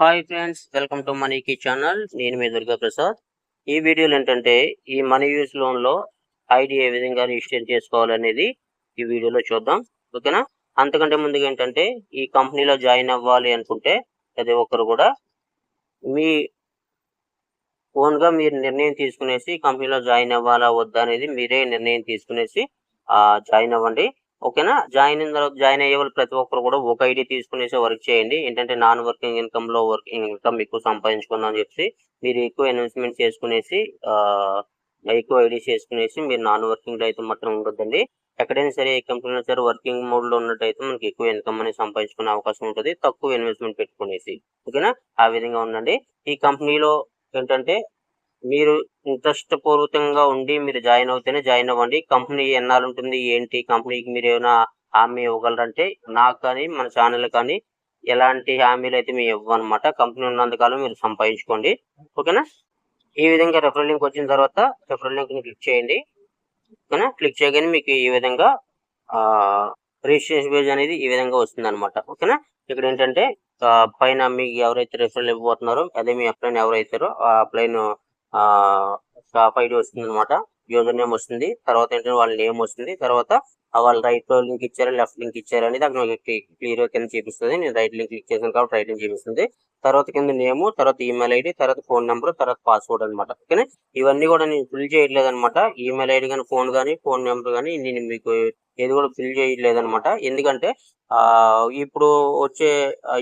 Hi friends, welcome to మనీకి channel. నేను మీ దుర్గా ప్రసాద్. ఈ వీడియోలో ఏంటంటే ఈ మనీ యూస్ లోన్లో ఐడి ఏ విధంగా రిజిస్టర్ చేసుకోవాలనేది ఈ వీడియోలో చూద్దాం. ఓకేనా? అంతకంటే ముందుగా ఏంటంటే ఈ కంపెనీలో జాయిన్ అవ్వాలి అనుకుంటే ప్రతి ఒక్కరు కూడా మీ ఓన్గా మీరు నిర్ణయం తీసుకునేసి కంపెనీలో జాయిన్ అవ్వాలా వద్దా అనేది మీరే నిర్ణయం తీసుకునేసి జాయిన్ అవ్వండి. ఓకేనా? జాయిన్ అయ్యే వాళ్ళు ప్రతి ఒక్కరు కూడా ఒక ఐడి తీసుకునేసి వర్క్ చేయండి. ఏంటంటే నాన్ వర్కింగ్ ఇన్కమ్లో వర్కింగ్ ఇన్కమ్ ఎక్కువ సంపాదించుకుందాం అని చెప్పి మీరు ఎక్కువ ఇన్వెస్ట్మెంట్ చేసుకునేసి ఎక్కువ ఐడీస్ చేసుకునేసి మీరు నాన్ వర్కింగ్లో అయితే మాత్రం ఉండొద్దండి. ఎక్కడైనా సరే ఏ కంపెనీలో సరే వర్కింగ్ మోడ్లో ఉన్నట్టయితే మనకి ఎక్కువ ఇన్కమ్ అనేది సంపాదించుకునే అవకాశం ఉంటుంది, తక్కువ ఇన్వెస్ట్మెంట్ పెట్టుకునేసి. ఓకేనా? ఆ విధంగా ఉండండి. ఈ కంపెనీలో ఏంటంటే మీరు ఇంట్రెస్ట్ పూర్వకంగా ఉండి మీరు జాయిన్ అవుతేనే జాయిన్ అవ్వండి. కంపెనీ ఎన్నాళ్ళు ఉంటుంది ఏంటి, కంపెనీకి మీరు ఏమైనా హామీ ఇవ్వగలరంటే నాకు కానీ మన ఛానల్ కానీ ఎలాంటి హామీలు అయితే మేము ఇవ్వనమాట. కంపెనీ ఉన్నంతకాలం మీరు సంపాదించుకోండి. ఓకేనా? ఈ విధంగా రెఫరల్ లింక్ వచ్చిన తర్వాత రెఫరల్ లింక్ని క్లిక్ చేయండి. ఓకేనా? క్లిక్ చేయగానే మీకు ఈ విధంగా రిజిస్ట్రేషన్ పేజ్ అనేది ఈ విధంగా వస్తుంది అనమాట. ఓకేనా? ఇక్కడ ఏంటంటే పైన మీకు ఎవరైతే రెఫరల్ ఇవ్వబోతున్నారో అదే మీ అప్లైన్ ఎవరైతారో ఆ అప్లైన్ షాప్ ఐడి వస్తుంది అనమాట. యూజర్ నేమ్ వస్తుంది, తర్వాత ఏంటంటే వాళ్ళ నేమ్ వస్తుంది, తర్వాత వాళ్ళు రైట్ లింక్ ఇచ్చారా లెఫ్ట్ లింక్ ఇచ్చారా అనేది అక్కడ క్లియర్గా కింద చూపిస్తుంది. నేను రైట్ లింక్ క్లిక్ చేశాను కాబట్టి రైట్ లింక్ చూపిస్తుంది. తర్వాత కింద నేము, తర్వాత ఈమెయిల్ ఐడి, తర్వాత ఫోన్ నెంబర్, తర్వాత పాస్వర్డ్ అనమాట. ఓకేనా? ఇవన్నీ కూడా నేను ఫిల్ చేయట్లేదు అనమాట. ఈమెయిల్ ఐడి కానీ ఫోన్ నెంబర్ కానీ నేను మీకు ఏది కూడా ఫిల్ చేయట్లేదు అనమాట. ఎందుకంటే ఇప్పుడు వచ్చే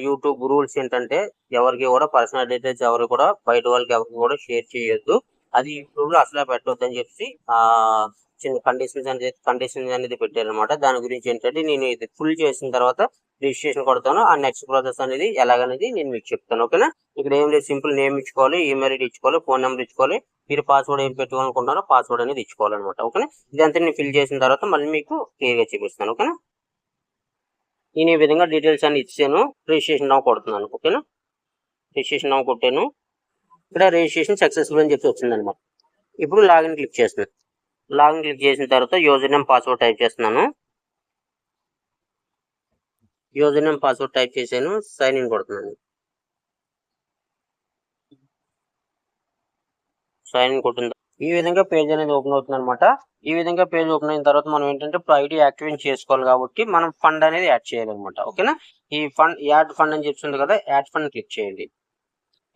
యూట్యూబ్ రూల్స్ ఏంటంటే ఎవరికి కూడా పర్సనల్ డీటెయిల్స్ ఎవరు కూడా బయట వాళ్ళకి ఎవరికి కూడా షేర్ చేయొద్దు. అది ఇప్పుడు అసలు పెట్టొద్దు అని చెప్పి చిన్న కండిషన్స్ అనేది పెట్టారనమాట. దాని గురించి ఏంటంటే నేను ఇది ఫుల్ చేసిన తర్వాత రిజిస్ట్రేషన్ కొడతాను. ఆ నెక్స్ట్ ప్రాసెస్ అనేది ఎలాగనేది నేను మీకు చెప్తాను. ఓకేనా? ఇక్కడ ఏం లేదు, సింపుల్ నేమ్ ఇచ్చుకోవాలి, ఈమెయిల్ ఐడి ఇచ్చుకోవాలి, ఫోన్ నెంబర్ ఇచ్చుకోవాలి, మీరు పాస్వర్డ్ ఏం పెట్టుకోవాలనుకుంటున్నారో పాస్వర్డ్ అనేది ఇచ్చుకోవాలన్నమాట. ఓకేనా? ఇదంతా నేను ఫిల్ చేసిన తర్వాత మళ్ళీ మీకు క్లియర్గా చూపిస్తాను. ఓకేనా? నేను ఈ విధంగా డీటెయిల్స్ అన్ని ఇచ్చాను. రిజిస్ట్రేషన్ నౌ కొడుతున్నాను. ఓకేనా? రిజిస్ట్రేషన్ నౌ కొట్టాను. ఇక్కడ రిజిస్ట్రేషన్ సక్సెస్ఫుల్ అని చెప్పి వచ్చిందనమాట. ఇప్పుడు లాగిన్ క్లిక్ చేస్తున్నాను. లాగిన్ క్లిక్ చేసిన తర్వాత యూజర్ నేమ్ పాస్వర్డ్ టైప్ చేస్తున్నాను. యూజర్ నేమ్ పాస్వర్డ్ టైప్ చేశాను. సైన్ ఇన్ కొడుతున్నాను. సైన్ ఇన్ కొట్టిన ఈ విధంగా పేజ్ అనేది ఓపెన్ అవుతుంది అనమాట. ఈ విధంగా పేజ్ ఓపెన్ అయిన తర్వాత మనం ఏంటంటే ఇప్పుడు ఐడి యాక్టివేట్ చేసుకోవాలి కాబట్టి మనం ఫండ్ అనేది యాడ్ చేయాలన్నమాట. ఓకేనా? ఈ ఫండ్ యాడ్ ఫండ్ అని చెప్తుంది కదా, యాడ్ ఫండ్ క్లిక్ చేయండి.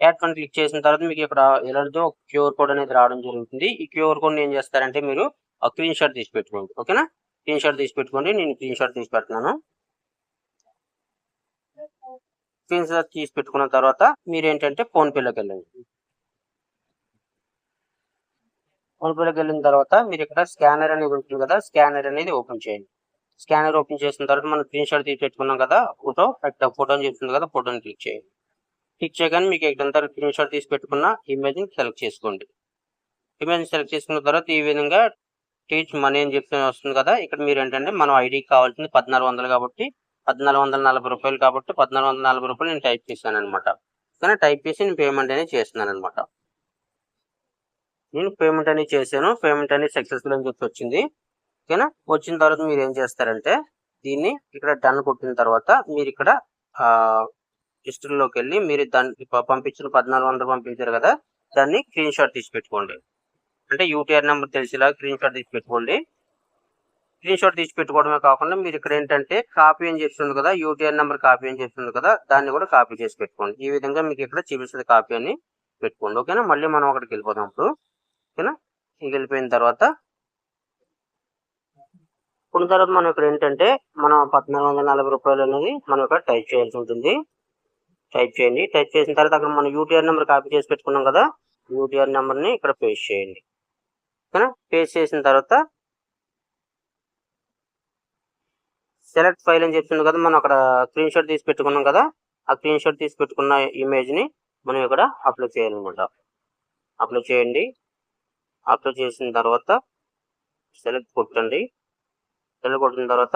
యాడ్ ఫండ్ క్లిక్ చేసిన తర్వాత మీకు ఇక్కడ ఎలాంటి ఒక క్యూఆర్ కోడ్ అనేది రావడం జరుగుతుంది. ఈ క్యూఆర్ కోడ్ ఏం చేస్తారంటే మీరు స్క్రీన్ షాట్ తీసి పెట్టుకోండి. ఓకేనా? స్క్రీన్ షాట్ తీసి పెట్టుకోండి. నేను స్క్రీన్ షాట్ తీసి పెడుతున్నాను. స్క్రీన్ షాట్ తీసి పెట్టుకున్న తర్వాత మీరు ఏంటంటే ఫోన్పేలోకి వెళ్ళండి. ఫోన్పేలోకి వెళ్ళిన తర్వాత మీరు ఇక్కడ స్కానర్ అనేది ఉంటుంది కదా, స్కానర్ అనేది ఓపెన్ చేయండి. స్కానర్ ఓపెన్ చేసిన తర్వాత మనం స్క్రీన్ షాట్ తీసి పెట్టుకున్నాం కదా, ఫోటో అని చెప్తుంది కదా, ఫోటోని క్లిక్ చేయండి. క్లిక్ చేయగానే మీకు ఇక్కడంతా స్క్రీన్ షాట్ తీసి పెట్టుకున్న ఇమేజ్ని సెలెక్ట్ చేసుకోండి. ఇమేజ్ సెలెక్ట్ చేసుకున్న తర్వాత ఈ విధంగా టీచ్ మనీ అని చెప్పి వస్తుంది కదా, ఇక్కడ మీరు ఏంటంటే మనం ఐడికి కావాల్సింది 1400 కాబట్టి 1440 రూపాయలు కాబట్టి 1440 రూపాయలు నేను టైప్ చేశాను అనమాట. కానీ టైప్ చేసి నేను పేమెంట్ అనేది చేస్తున్నాను అనమాట. నేను పేమెంట్ అనేది చేశాను. పేమెంట్ అనేది సక్సెస్ఫుల్ అని చెప్పి వచ్చింది. ఓకేనా? వచ్చిన తర్వాత మీరు ఏం చేస్తారంటే దీన్ని ఇక్కడ డన్ కొట్టిన తర్వాత మీరు ఇక్కడ హిస్టరీలోకి వెళ్ళి మీరు దాన్ని పంపించిన 1400 పంపించారు కదా, దాన్ని స్క్రీన్ షాట్ తీసి పెట్టుకోండి. అంటే యూటీఆర్ నెంబర్ తెలిసేలా స్క్రీన్ షాట్ తీసి పెట్టుకోండి. స్క్రీన్ షాట్ తీసి పెట్టుకోవడమే కాకుండా మీరు ఇక్కడ ఏంటంటే కాపీ అని చెప్తుంది కదా, యూటీఆర్ నెంబర్ కాపీ అని చెప్తుంది కదా, దాన్ని కూడా కాపీ చేసి పెట్టుకోండి. ఈ విధంగా మీకు ఇక్కడ చూపిస్తుంది కాపీ అని పెట్టుకోండి. ఓకేనా? మళ్ళీ మనం అక్కడికి వెళ్ళిపోదాం ఇప్పుడు. ఓకేనా? వెళ్ళిపోయిన తర్వాత మనం ఇక్కడ ఏంటంటే మనం 1440 రూపాయలు అనేది మనం ఇక్కడ టైప్ చేయాల్సి ఉంటుంది. టైప్ చేయండి. టైప్ చేసిన తర్వాత అక్కడ మనం యూటీఆర్ నెంబర్ కాపీ చేసి పెట్టుకున్నాం కదా, యూటీఆర్ నెంబర్ని ఇక్కడ పేస్ట్ చేయండి. ఓకేనా? పేస్ట్ చేసిన తర్వాత సెలెక్ట్ ఫైల్ అని చెప్తుంది కదా, మనం అక్కడ స్క్రీన్ షాట్ తీసి పెట్టుకున్నాం కదా, ఆ స్క్రీన్ షాట్ తీసి పెట్టుకున్న ఇమేజ్ని మనం ఇక్కడ అప్లోడ్ చేయాలన్నమాట. అప్లోడ్ చేయండి. అప్లోడ్ చేసిన తర్వాత సెలెక్ట్ కొట్టండి. సెలెక్ట్ కొట్టిన తర్వాత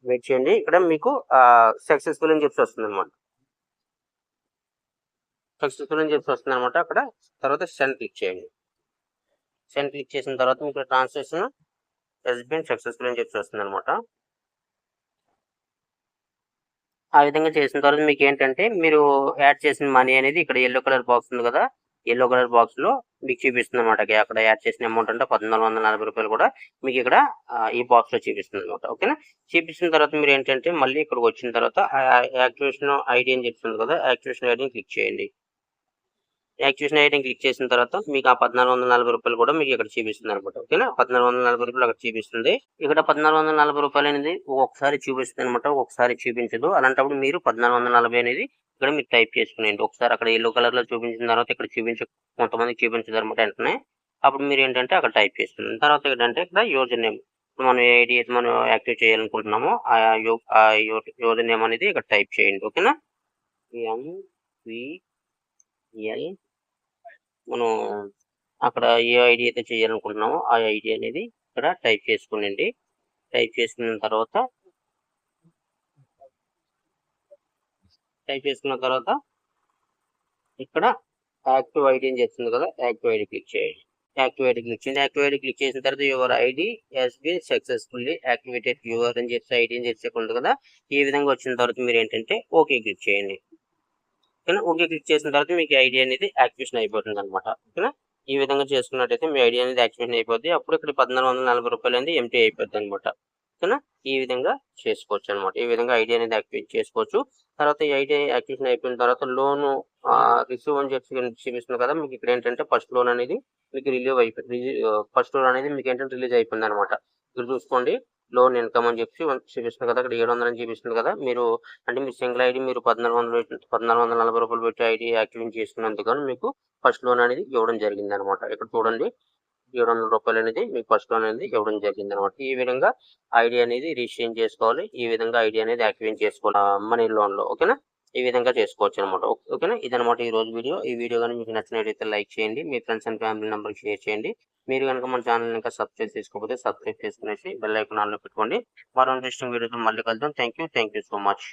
వెయిట్ చేయండి. ఇక్కడ మీకు సక్సెస్ఫుల్ అని చెప్పి వస్తుంది అనమాట. సక్సెస్ఫుల్ అని చెప్పి వస్తుంది అనమాట. అక్కడ తర్వాత సెండ్ క్లిక్ చేయండి. సెండ్ క్లిక్ చేసిన తర్వాత మీకు ట్రాన్సాక్షన్ హస్ బీన్ సక్సెస్ఫుల్ అని చెప్పి వస్తుంది అనమాట. ఆ విధంగా చేసిన తర్వాత మీకేంటంటే, మీరు యాడ్ చేసిన మనీ అనేది ఇక్కడ యెల్లో కలర్ బాక్స్ ఉంది గదా! యెల్లో కలర్ బాక్స్‌లో మీకు చూపిస్తుందనమాట. అక్కడ యాడ్ చేసిన అమౌంట్ అంటే రూ. 1,440 కూడా మీకిక్కడ ఈ బాక్స్‌లో చూపిస్తుందనమాట. ఓకేనా? చూపించిన తర్వాత మీరేంటంటే, మళ్ళీ ఇక్కడికొచ్చిన తర్వాత యాక్టివేషన్ ఐడీ అని చెప్తుంది కదా! యాక్టివేషన్ ఐడీని క్లిక్ చేయండి. యాక్టివేషన్ ఐడీని క్లిక్ చేసిన తర్వాత మీకు ఆ రూ. 1,440 కూడా మీకు ఇక్కడ చూపిస్తుందనమాట. ఓకేనా? రూ. 1,440 అక్కడ చూపిస్తుంది. ఇక్కడ రూ. 1,440 అనేది ఒక్కొక్కసారి చూపిస్తుందనమాట. ఒక్కొక్కసారి చూపించదు. అలాంటప్పుడు మీరు 1,440 అనేది ఇక్కడ మీరు టైప్ చేసుకునేయండి. ఒకసారి అక్కడ యెల్లో కలర్‌లో చూపించిన తర్వాత ఇక్కడ కొంతమందికి చూపించదనమాట వెంటనే. అప్పుడు మీరేంటంటే అక్కడ టైప్ చేసుకున్న తర్వాత ఏంటంటే ఇక్కడ యూజర్ నేమ్ మనం ఏ ఐడీ అయితే మనం యాక్టివేట్ చేయాలనుకుంటున్నామో ఆ యూజర్ నేమ్ అనేది ఇక్కడ టైప్ చేయండి. ఓకేనా? ఎంవిఎల్ మనం అక్కడ ఏ ఐడీ అయితే చేయాలనుకుంటున్నామో ఆ ఐడీ అనేది ఇక్కడ టైప్ చేసుకోనండి. టైప్ చేసుకున్న తర్వాత ఇక్కడ యాక్టివ్ ఐడీ అని చెప్తుంది కదా! యాక్టివ్ ఐడీ క్లిక్ చేయండి. యాక్టివ్ ఐడీ క్లిక్ చేయండి. యాక్టివ్ ఐడీ క్లిక్ చేసిన తర్వాత your ID has been successfully activated your అని చెప్పేసి ఐడీ అని చెప్పేసి ఉంది కదా! ఈ విధంగా వచ్చిన తర్వాత మీరేంటంటే ఓకే క్లిక్ చేయండి. ఓకేనా? ఓకే క్లిక్ చేసిన తర్వాత మీకు ఐడీ అనేది యాక్టివేషన్ అయిపోతుందనమాట. ఓకేనా? ఈ విధంగా చేసుకున్నట్టయితే మీ ఐడీ అనేది యాక్టివేషన్ అయిపోద్ది. అప్పుడు ఇక్కడ రూ. 1,440 అనేది ఎంప్టీ అయిపోద్దనమాట. ఓకేనా? ఈ విధంగా చేసుకోవచ్చనమాట. ఈ విధంగా ఐడీ అనేది యాక్టివేట్ చేసుకోవచ్చు. తర్వాత ఈ ఐడీ యాక్టివేషన్ అయిపోయిన తర్వాత లోను రిసీవ్ అని చెప్పి చూపిస్తుంది కదా! మీకు ఇక్కడేంటంటే ఫస్ట్ లోన్ అనేది మీకు ఫస్ట్ లోన్ అనేది మీకేంటంటే రిలీజ్ అయిపోయిందనమాట. ఇక్కడ చూసుకోండి. లోన్ ఇన్‌కమ్ అని చెప్పి చూపిస్తుంది కదా! ఇక్కడ 700 అని చూపిస్తుంది కదా! మీరు అంటే మీ సింగిల్ ఐడీ మీరు రూ. 1,440 పెట్టి ఐడీ యాక్టివేట్ చేసుకున్నందుకు గాను మీకు ఫస్ట్ లోన్ అనేది ఇవ్వడం జరిగిందనమాట. ఇక్కడ చూడండి రూ. 700 అనేది మీకు ఫస్ట్ లోన్ అనేది ఇవ్వడం జరిగిందనమాట. ఈ విధంగా ఐడీ అనేది రిజిస్ట్రేషన్ చేసుకోవాలి. ఈ విధంగా ఐడీ అనేది యాక్టివేట్ చేసుకోవాలి మనీ లోన్‌లో. ఓకేనా? ఈ విధంగా చేసుకోవచ్చనమాట. ఓకేనా? ఇదనమాట ఈరోజు వీడియో. ఈ వీడియో గాని మీకు నచ్చినట్లయితే లైక్ చేయండి. మీ ఫ్రెండ్స్ అండ్ ఫ్యామిలీ మెంబర్‌కి షేర్ చేయండి. మీరు గనుక మన ఛానెల్‌ని ఇంకా సబ్స్క్రైబ్ చేసుకోకపోతే సబ్స్క్రైబ్ చేసుకునేసి బెల్ ఐకాన్ ఆన్‌లో పెట్టుకోండి. మరో ఇంట్రెస్టింగ్ వీడియోతో మళ్ళీ కలుద్దాం. Thank you so much.